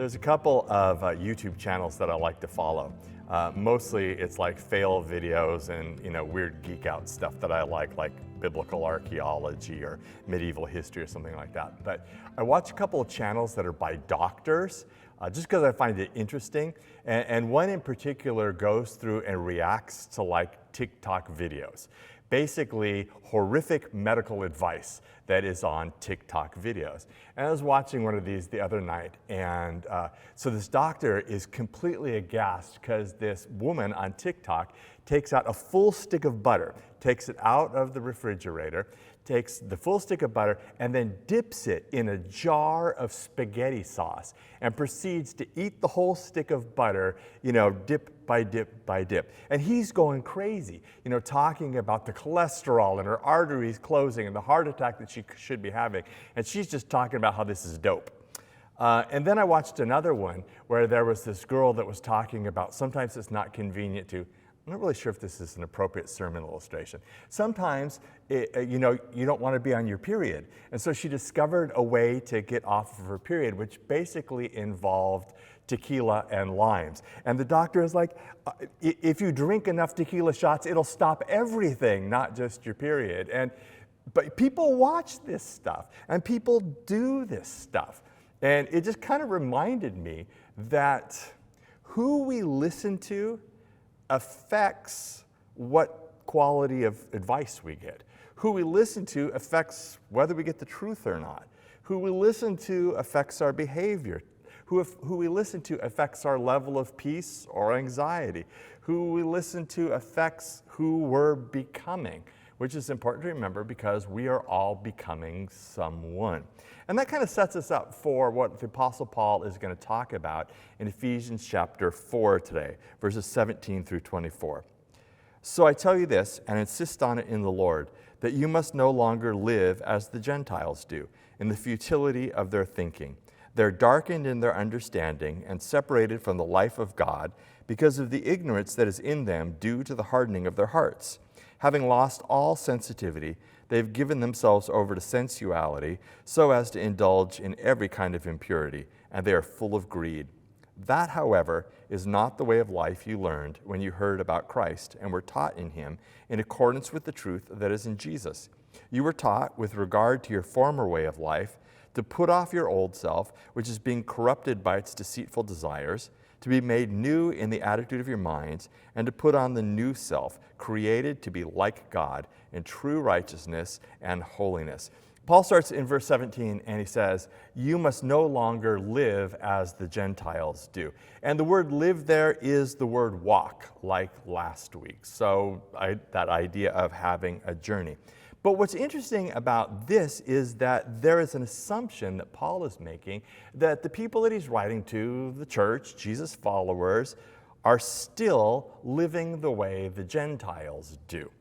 There's a couple of YouTube channels that I like to follow. Mostly it's like fail videos and weird geek out stuff that I like biblical archaeology or medieval history or something like that. But I watch a couple of channels that are by doctors just because I find it interesting. And one in particular goes through and reacts to like TikTok videos. Basically horrific medical advice that is on TikTok videos. And I was watching one of these the other night, and so this doctor is completely aghast because this woman on TikTok takes out a full stick of butter, takes it out of the refrigerator, takes the full stick of butter and then dips it in a jar of spaghetti sauce and proceeds to eat the whole stick of butter, dip by dip by dip. And he's going crazy, talking about the cholesterol and her arteries closing and the heart attack that she should be having. And she's just talking about how this is dope. And then I watched another one where there was this girl that was talking about sometimes it's not convenient to, I'm not really sure if this is an appropriate sermon illustration. Sometimes, you don't want to be on your period. And so she discovered a way to get off of her period, which basically involved tequila and limes. And the doctor is like, if you drink enough tequila shots, it'll stop everything, not just your period. But people watch this stuff, and people do this stuff. And it just kind of reminded me that who we listen to affects what quality of advice we get. Who we listen to affects whether we get the truth or not. Who we listen to affects our behavior. Who we listen to affects our level of peace or anxiety. Who we listen to affects who we're becoming, which is important to remember because we are all becoming someone. And that kind of sets us up for what the Apostle Paul is going to talk about in Ephesians chapter 4 today, verses 17 through 24. So I tell you this, and insist on it in the Lord, that you must no longer live as the Gentiles do, in the futility of their thinking. They're darkened in their understanding and separated from the life of God because of the ignorance that is in them due to the hardening of their hearts. Having lost all sensitivity, they've given themselves over to sensuality so as to indulge in every kind of impurity, and they are full of greed. That, however, is not the way of life you learned when you heard about Christ and were taught in him in accordance with the truth that is in Jesus. You were taught, with regard to your former way of life, to put off your old self, which is being corrupted by its deceitful desires, to be made new in the attitude of your minds, and to put on the new self, created to be like God in true righteousness and holiness. Paul starts in verse 17 and he says, you must no longer live as the Gentiles do. And the word live there is the word walk, like last week. So that idea of having a journey. But what's interesting about this is that there is an assumption that Paul is making that the people that he's writing to, the church, Jesus' followers, are still living the way the Gentiles do.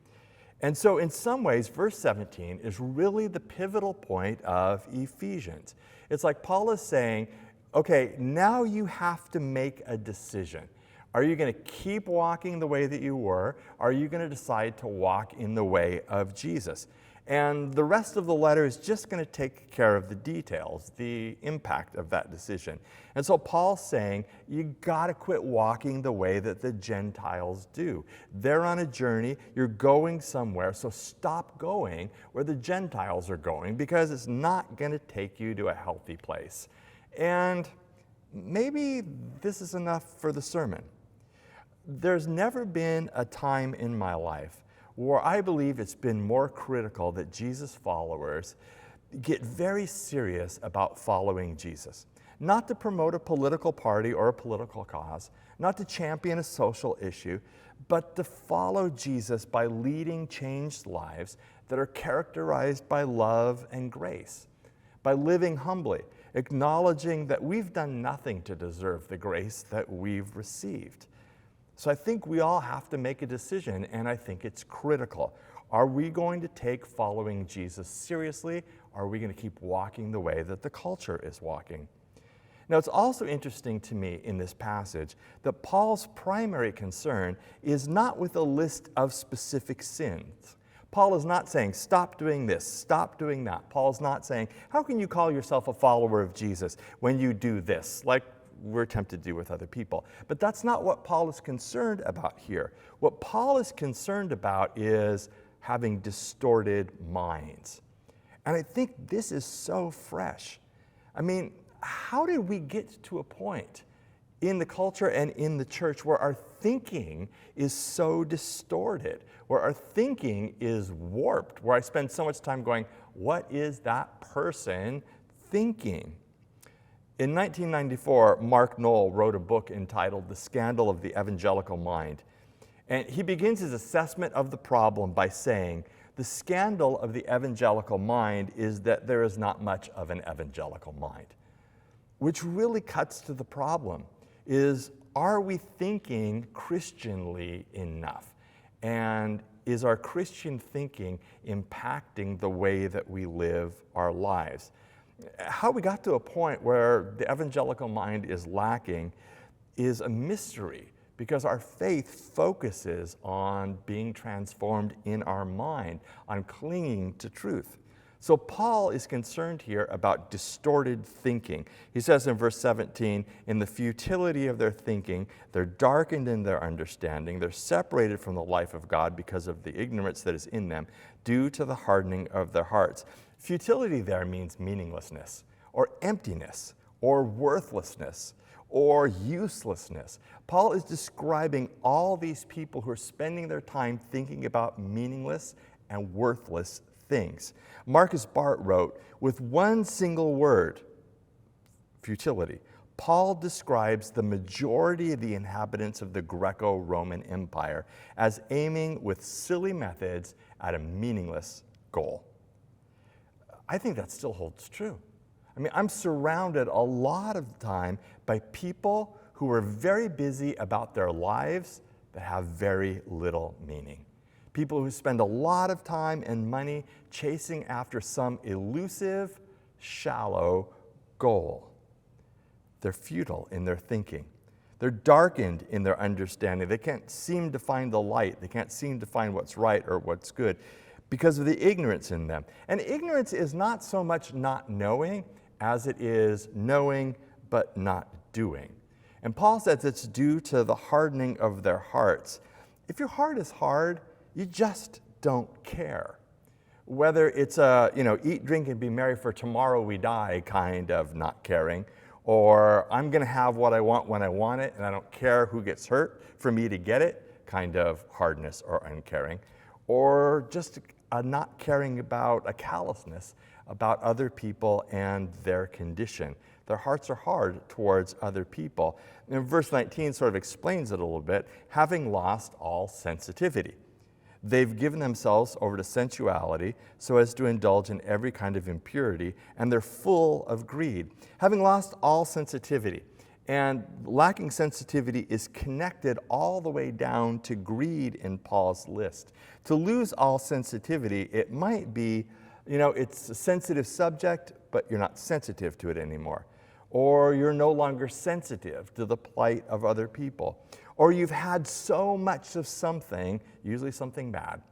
And so in some ways, verse 17 is really the pivotal point of Ephesians. It's like Paul is saying, okay, now you have to make a decision. Are you going to keep walking the way that you were? Are you going to decide to walk in the way of Jesus? And the rest of the letter is just going to take care of the details, the impact of that decision. And so Paul's saying, you got to quit walking the way that the Gentiles do. They're on a journey, you're going somewhere, so stop going where the Gentiles are going because it's not going to take you to a healthy place. And maybe this is enough for the sermon. There's never been a time in my life where I believe it's been more critical that Jesus followers get very serious about following Jesus. Not to promote a political party or a political cause, not to champion a social issue, but to follow Jesus by leading changed lives that are characterized by love and grace, by living humbly, acknowledging that we've done nothing to deserve the grace that we've received. So I think we all have to make a decision, and I think it's critical. Are we going to take following Jesus seriously, or are we going to keep walking the way that the culture is walking? Now, it's also interesting to me in this passage that Paul's primary concern is not with a list of specific sins. Paul is not saying, stop doing this, stop doing that. Paul's not saying, how can you call yourself a follower of Jesus when you do this? Like we're tempted to do with other people. But that's not what Paul is concerned about here. What Paul is concerned about is having distorted minds. And I think this is so fresh. I mean, how did we get to a point in the culture and in the church where our thinking is so distorted, where our thinking is warped, where I spend so much time going, what is that person thinking? In 1994, Mark Noll wrote a book entitled The Scandal of the Evangelical Mind. And he begins his assessment of the problem by saying, the scandal of the evangelical mind is that there is not much of an evangelical mind. Which really cuts to the problem, is are we thinking Christianly enough? And is our Christian thinking impacting the way that we live our lives? How we got to a point where the evangelical mind is lacking is a mystery, because our faith focuses on being transformed in our mind, on clinging to truth. So Paul is concerned here about distorted thinking. He says in verse 17, in the futility of their thinking, they're darkened in their understanding, they're separated from the life of God because of the ignorance that is in them, due to the hardening of their hearts. Futility there means meaninglessness, or emptiness, or worthlessness, or uselessness. Paul is describing all these people who are spending their time thinking about meaningless and worthless things. Marcus Bart wrote, with one single word, futility, Paul describes the majority of the inhabitants of the Greco-Roman Empire as aiming with silly methods at a meaningless goal. I think that still holds true. I mean, I'm surrounded a lot of the time by people who are very busy about their lives that have very little meaning. People who spend a lot of time and money chasing after some elusive, shallow goal. They're futile in their thinking. They're darkened in their understanding. They can't seem to find the light. They can't seem to find what's right or what's good because of the ignorance in them. And ignorance is not so much not knowing as it is knowing but not doing. And Paul says it's due to the hardening of their hearts. If your heart is hard, you just don't care. Whether it's a, eat, drink, and be merry for tomorrow we die kind of not caring, or I'm going to have what I want when I want it, and I don't care who gets hurt for me to get it kind of hardness or uncaring, or just a not caring about a callousness about other people and their condition. Their hearts are hard towards other people. And verse 19 sort of explains it a little bit, having lost all sensitivity. They've given themselves over to sensuality so as to indulge in every kind of impurity, and they're full of greed. Having lost all sensitivity, and lacking sensitivity is connected all the way down to greed in Paul's list. To lose all sensitivity, it might be, it's a sensitive subject, but you're not sensitive to it anymore. Or you're no longer sensitive to the plight of other people. Or you've had so much of something, usually something bad,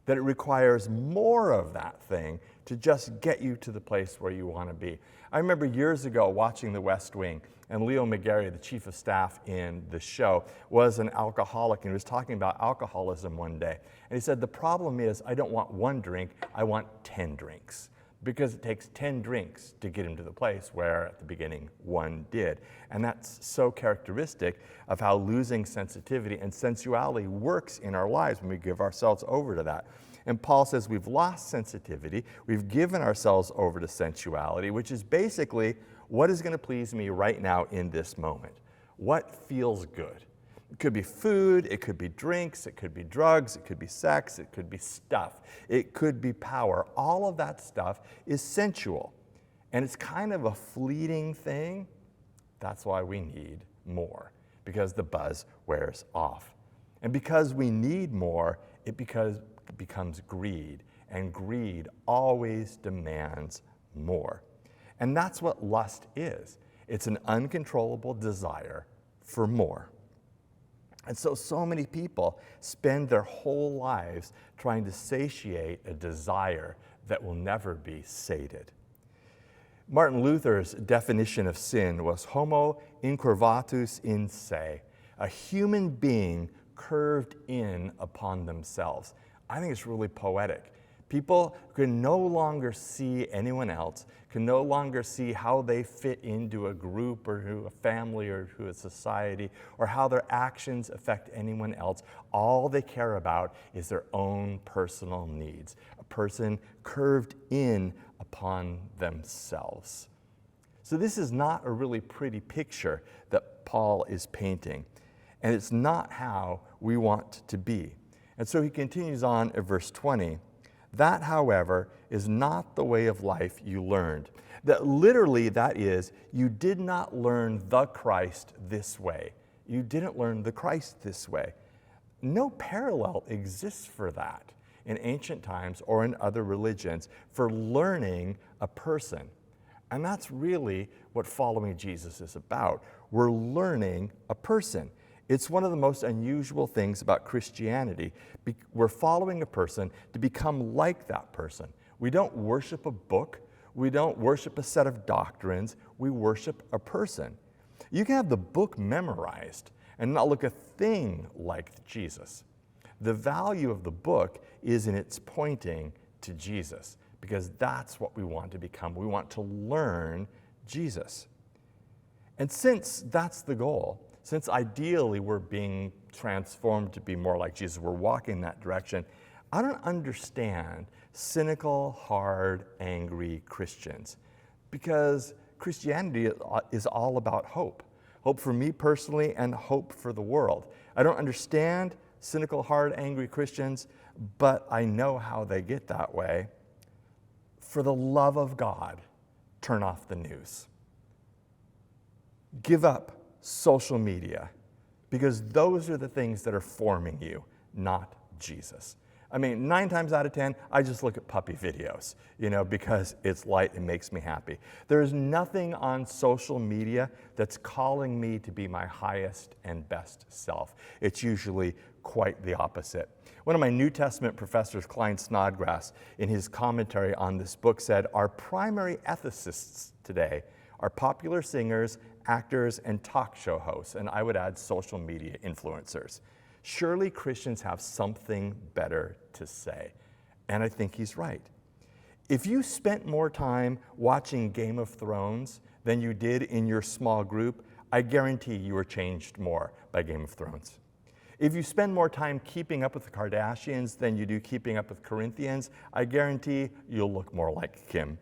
that it requires more of that thing to just get you to the place where you want to be. I remember years ago watching The West Wing, and Leo McGarry, the chief of staff in the show, was an alcoholic, and he was talking about alcoholism one day. And he said, the problem is I don't want one drink, I want 10 drinks. Because it takes 10 drinks to get him to the place where at the beginning one did. And that's so characteristic of how losing sensitivity and sensuality works in our lives when we give ourselves over to that. And Paul says we've lost sensitivity, we've given ourselves over to sensuality, which is basically what is going to please me right now in this moment. What feels good? It could be food, it could be drinks, it could be drugs, it could be sex, it could be stuff, it could be power. All of that stuff is sensual. And it's kind of a fleeting thing. That's why we need more, because the buzz wears off. And because we need more, it becomes greed. And greed always demands more. And that's what lust is. It's an uncontrollable desire for more. And so many people spend their whole lives trying to satiate a desire that will never be sated. Martin Luther's definition of sin was homo incurvatus in se, a human being curved in upon themselves. I think it's really poetic. People can no longer see anyone else, can no longer see how they fit into a group or to a family or to a society, or how their actions affect anyone else. All they care about is their own personal needs. A person curved in upon themselves. So this is not a really pretty picture that Paul is painting, and it's not how we want to be. And so he continues on at verse 20. That, however, is not the way of life you learned. That literally, that is, you did not learn the Christ this way. You didn't learn the Christ this way. No parallel exists for that in ancient times or in other religions for learning a person. And that's really what following Jesus is about. We're learning a person. It's one of the most unusual things about Christianity. We're following a person to become like that person. We don't worship a book. We don't worship a set of doctrines. We worship a person. You can have the book memorized and not look a thing like Jesus. The value of the book is in its pointing to Jesus, because that's what we want to become. We want to learn Jesus. And since that's the goal, since ideally we're being transformed to be more like Jesus, we're walking in that direction, I don't understand cynical, hard, angry Christians, because Christianity is all about hope. Hope for me personally and hope for the world. I don't understand cynical, hard, angry Christians, but I know how they get that way. For the love of God, turn off the news. Give up social media, because those are the things that are forming you, not Jesus. I mean, 9 times out of 10, I just look at puppy videos, because it's light and makes me happy. There's nothing on social media that's calling me to be my highest and best self. It's usually quite the opposite. One of my New Testament professors, Klein Snodgrass, in his commentary on this book said, our primary ethicists today are popular singers, actors, and talk show hosts, and I would add social media influencers. Surely Christians have something better to say. And I think he's right. If you spent more time watching Game of Thrones than you did in your small group, I guarantee you were changed more by Game of Thrones. If you spend more time keeping up with the Kardashians than you do keeping up with Corinthians, I guarantee you'll look more like Kim.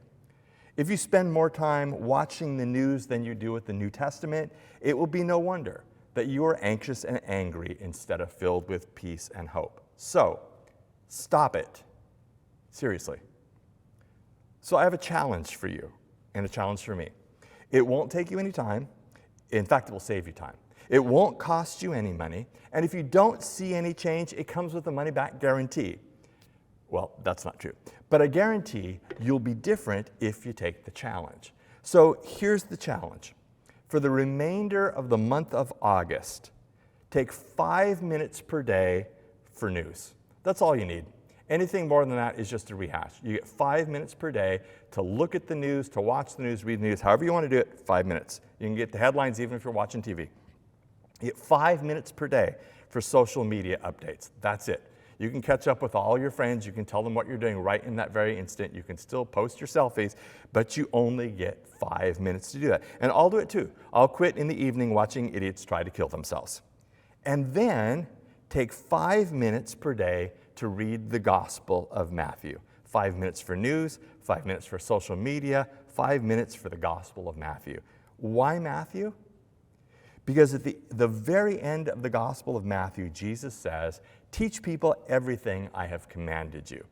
If you spend more time watching the news than you do with the New Testament, it will be no wonder that you are anxious and angry instead of filled with peace and hope. So, stop it. Seriously. So I have a challenge for you and a challenge for me. It won't take you any time. In fact, it will save you time. It won't cost you any money. And if you don't see any change, it comes with a money-back guarantee. Well, that's not true. But I guarantee you'll be different if you take the challenge. So here's the challenge. For the remainder of the month of August, take 5 minutes per day for news. That's all you need. Anything more than that is just a rehash. You get 5 minutes per day to look at the news, to watch the news, read the news, however you want to do it, 5 minutes. You can get the headlines even if you're watching TV. You get 5 minutes per day for social media updates. That's it. You can catch up with all your friends. You can tell them what you're doing right in that very instant. You can still post your selfies, but you only get 5 minutes to do that. And I'll do it too. I'll quit in the evening watching idiots try to kill themselves. And then take 5 minutes per day to read the Gospel of Matthew. 5 minutes for news, 5 minutes for social media, 5 minutes for the Gospel of Matthew. Why Matthew? Because at the very end of the Gospel of Matthew, Jesus says, teach people everything I have commanded you.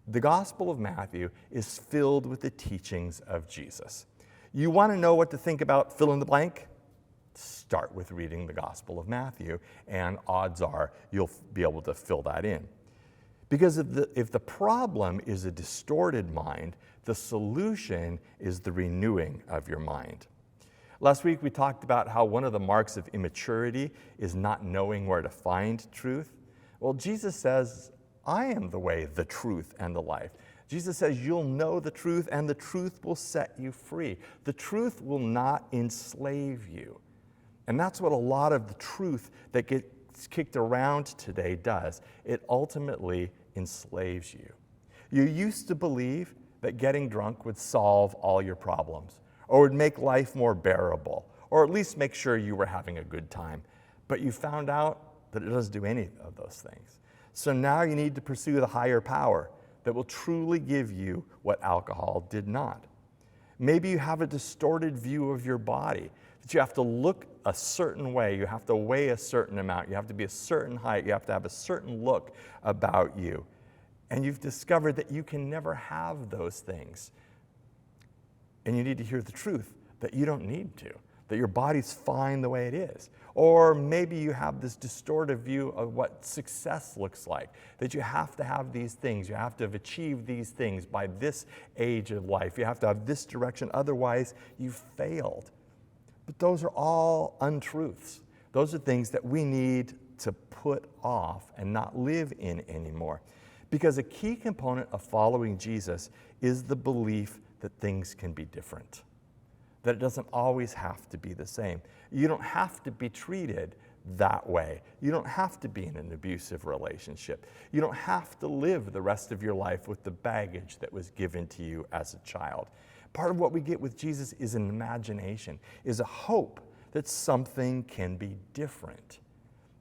The Gospel of Matthew is filled with the teachings of Jesus. You want to know what to think about fill in the blank? Start with reading the Gospel of Matthew, and odds are you'll be able to fill that in. Because if the problem is a distorted mind, the solution is the renewing of your mind. Last week we talked about how one of the marks of immaturity is not knowing where to find truth. Well, Jesus says, I am the way, the truth, and the life. Jesus says you'll know the truth and the truth will set you free. The truth will not enslave you. And that's what a lot of the truth that gets kicked around today does. It ultimately enslaves you. You used to believe that getting drunk would solve all your problems or would make life more bearable or at least make sure you were having a good time. But you found out that it doesn't do any of those things. So now you need to pursue the higher power that will truly give you what alcohol did not. Maybe you have a distorted view of your body, that you have to look a certain way, you have to weigh a certain amount, you have to be a certain height, you have to have a certain look about you. And you've discovered that you can never have those things. And you need to hear the truth that you don't need to, that your body's fine the way it is. Or maybe you have this distorted view of what success looks like, that you have to have these things, you have to have achieved these things by this age of life, you have to have this direction, otherwise you've failed. But those are all untruths. Those are things that we need to put off and not live in anymore. Because a key component of following Jesus is the belief that things can be different, that it doesn't always have to be the same. You don't have to be treated that way. You don't have to be in an abusive relationship. You don't have to live the rest of your life with the baggage that was given to you as a child. Part of what we get with Jesus is an imagination, is a hope that something can be different.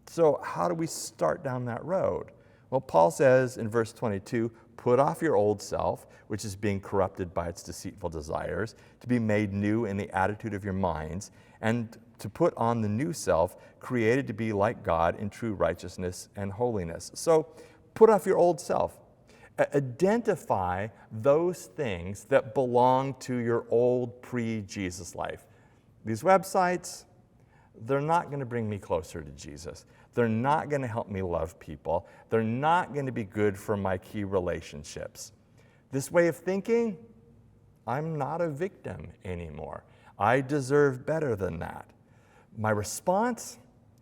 So how do we start down that road? Well, Paul says in verse 22, put off your old self, which is being corrupted by its deceitful desires, to be made new in the attitude of your minds, and to put on the new self, created to be like God in true righteousness and holiness. So put off your old self. Identify those things that belong to your old pre-Jesus life. These websites, they're not going to bring me closer to Jesus. They're not going to help me love people. They're not going to be good for my key relationships. This way of thinking, I'm not a victim anymore. I deserve better than that. My response,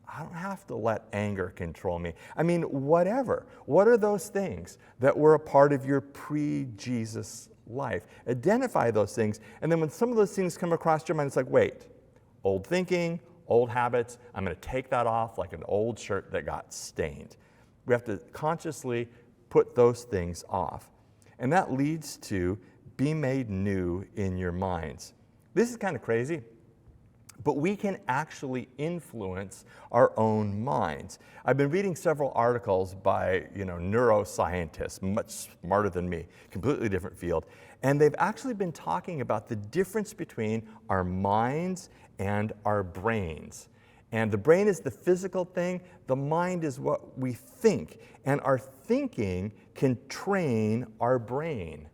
I don't have to let anger control me. I mean, whatever. What are those things that were a part of your pre-Jesus life? Identify those things, and then when some of those things come across your mind, it's like, wait, old thinking, old habits, I'm going to take that off like an old shirt that got stained. We have to consciously put those things off. And that leads to be made new in your minds. This is kind of crazy, but we can actually influence our own minds. I've been reading several articles by neuroscientists, much smarter than me, completely different field, and they've actually been talking about the difference between our minds and our brains. And the brain is the physical thing, the mind is what we think, and our thinking can train our brain.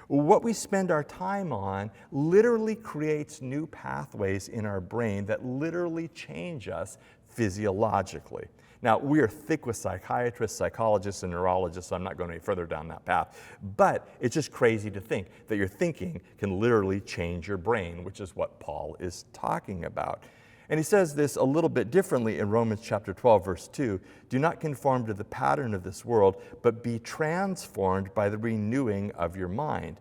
What we spend our time on literally creates new pathways in our brain that literally change us physiologically. Now, we are thick with psychiatrists, psychologists, and neurologists, so I'm not going any further down that path. But it's just crazy to think that your thinking can literally change your brain, which is what Paul is talking about. And he says this a little bit differently in Romans chapter 12, verse 2. Do not conform to the pattern of this world, but be transformed by the renewing of your mind.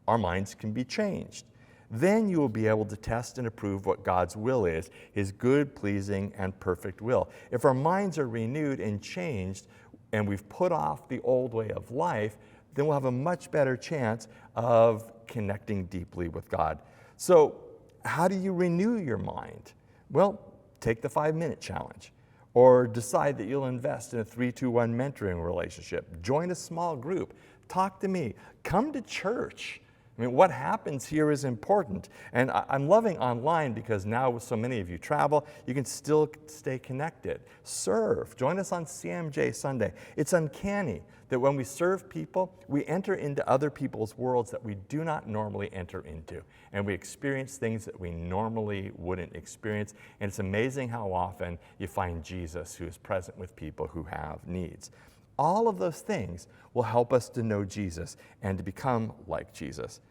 Our minds can be changed. Then you will be able to test and approve what God's will is, his good, pleasing, and perfect will. If our minds are renewed and changed, and we've put off the old way of life, then we'll have a much better chance of connecting deeply with God. So how do you renew your mind? Well, take the 5-minute challenge, or decide that you'll invest in a 3-2-1 mentoring relationship. Join a small group. Talk to me. Come to church. I mean, what happens here is important. And I'm loving online because now with so many of you travel, you can still stay connected. Serve. Join us on CMJ Sunday. It's uncanny that when we serve people, we enter into other people's worlds that we do not normally enter into. And we experience things that we normally wouldn't experience. And it's amazing how often you find Jesus who is present with people who have needs. All of those things will help us to know Jesus and to become like Jesus.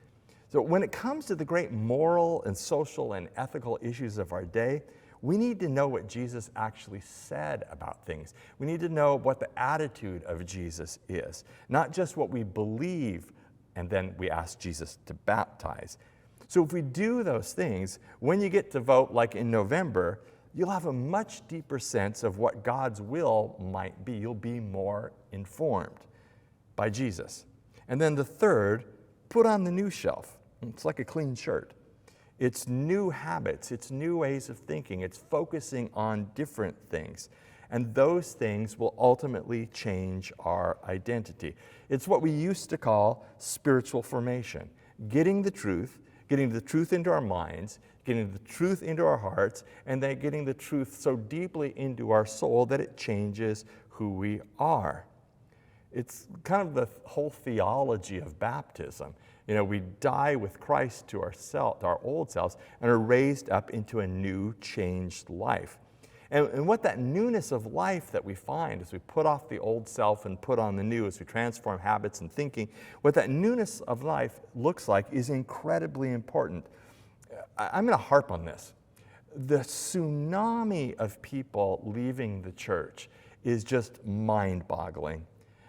So when it comes to the great moral and social and ethical issues of our day, We need to know what Jesus actually said about things. We need to know what the attitude of Jesus is, not just what we believe, and then we ask Jesus to baptize. So if we do those things, when you get to vote, like in November, you'll have a much deeper sense of what God's will might be. You'll be more informed by Jesus. And then the third, put on the new shelf. It's like a clean shirt. It's new habits, it's new ways of thinking, it's focusing on different things. And those things will ultimately change our identity. It's what we used to call spiritual formation. Getting the truth into our minds, getting the truth into our hearts, and then getting the truth so deeply into our soul that it changes who we are. It's kind of the whole theology of baptism. You know, we die with Christ to our old selves, and are raised up into a new, changed life. And what that newness of life that we find as we put off the old self and put on the new, as we transform habits and thinking, what that newness of life looks like is incredibly important. I'm going to harp on this. The tsunami of people leaving the church is just mind-boggling.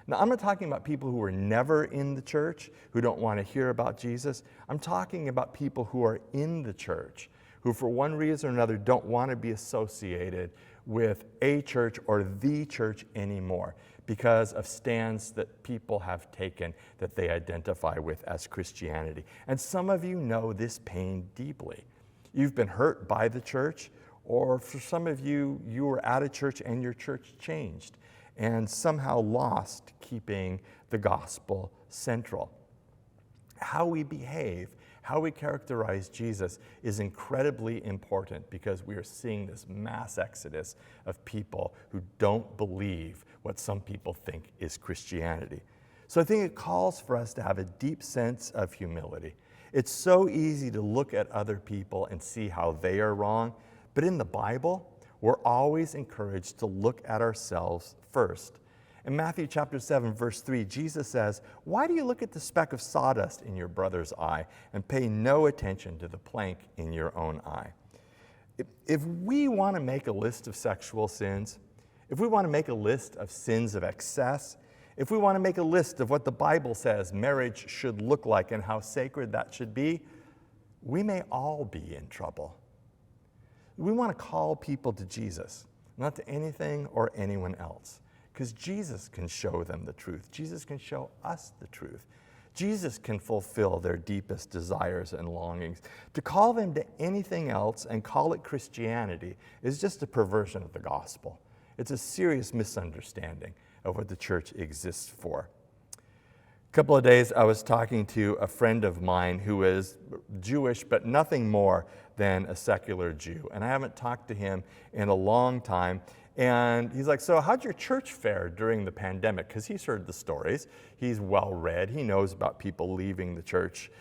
Now, I'm not talking about people who were never in the church, who don't want to hear about Jesus. I'm talking about people who are in the church, who for one reason or another don't want to be associated with a church or the church anymore because of stands that people have taken that they identify with as Christianity. And some of you know this pain deeply. You've been hurt by the church, or for some of you, you were at a church and your church changed and somehow lost keeping the gospel central. How we behave, how we characterize Jesus is incredibly important because we are seeing this mass exodus of people who don't believe what some people think is Christianity. So I think it calls for us to have a deep sense of humility. It's so easy to look at other people and see how they are wrong, but in the Bible, we're always encouraged to look at ourselves first. In Matthew chapter 7, verse 3, Jesus says, "Why do you look at the speck of sawdust in your brother's eye and pay no attention to the plank in your own eye?" If we want to make a list of sexual sins, if we want to make a list of sins of excess, if we want to make a list of what the Bible says marriage should look like and how sacred that should be, we may all be in trouble. We want to call people to Jesus, not to anything or anyone else, because Jesus can show them the truth. Jesus can show us the truth. Jesus can fulfill their deepest desires and longings. To call them to anything else and call it Christianity is just a perversion of the gospel. It's a serious misunderstanding of what the church exists for. A couple of days I was talking to a friend of mine who is Jewish, but nothing more than a secular Jew. And I haven't talked to him in a long time. And he's like, "So how'd your church fare during the pandemic?" Because he's heard the stories. He's well-read. He knows about people leaving the church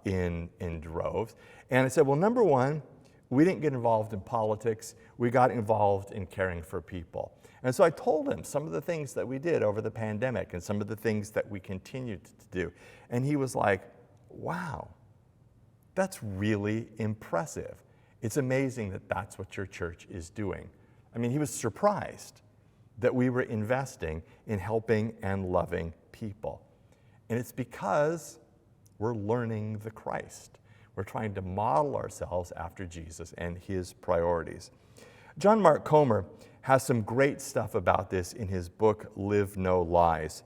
in droves. And I said, "Well, number one, we didn't get involved in politics. We got involved in caring for people." And so I told him some of the things that we did over the pandemic and some of the things that we continued to do. And he was like, "Wow, that's really impressive. It's amazing that that's what your church is doing." I mean, he was surprised that we were investing in helping and loving people. And it's because we're learning the Christ. We're trying to model ourselves after Jesus and his priorities. John Mark Comer has some great stuff about this in his book, Live No Lies,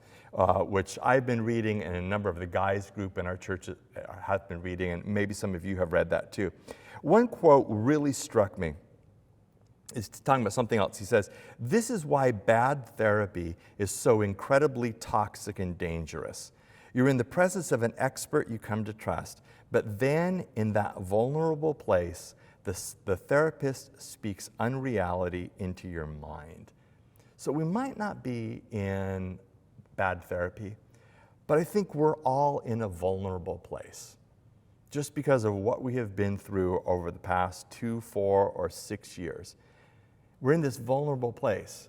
which I've been reading and a number of the guys group in our church have been reading, and maybe some of you have read that too. One quote really struck me. It's talking about something else. He says, "This is why bad therapy is so incredibly toxic and dangerous. You're in the presence of an expert you come to trust, but then in that vulnerable place, the therapist speaks unreality into your mind." So we might not be in bad therapy, but I think we're all in a vulnerable place just because of what we have been through over the past 2, 4, or 6 years. We're in this vulnerable place,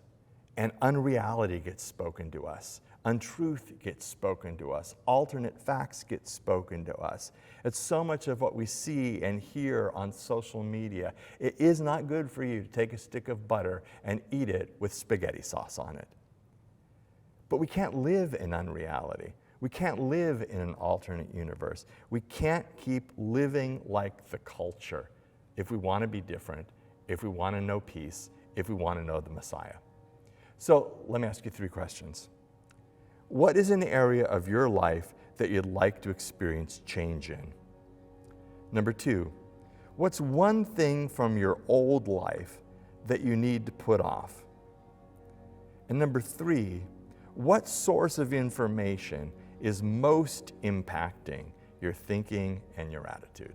and unreality gets spoken to us. Untruth gets spoken to us. Alternate facts get spoken to us. It's so much of what we see and hear on social media. It is not good for you to take a stick of butter and eat it with spaghetti sauce on it. But we can't live in unreality. We can't live in an alternate universe. We can't keep living like the culture if we want to be different, if we want to know peace, if we want to know the Messiah. So let me ask you 3 questions. What is an area of your life that you'd like to experience change in? Number 2, what's one thing from your old life that you need to put off? And number 3, what source of information is most impacting your thinking and your attitude?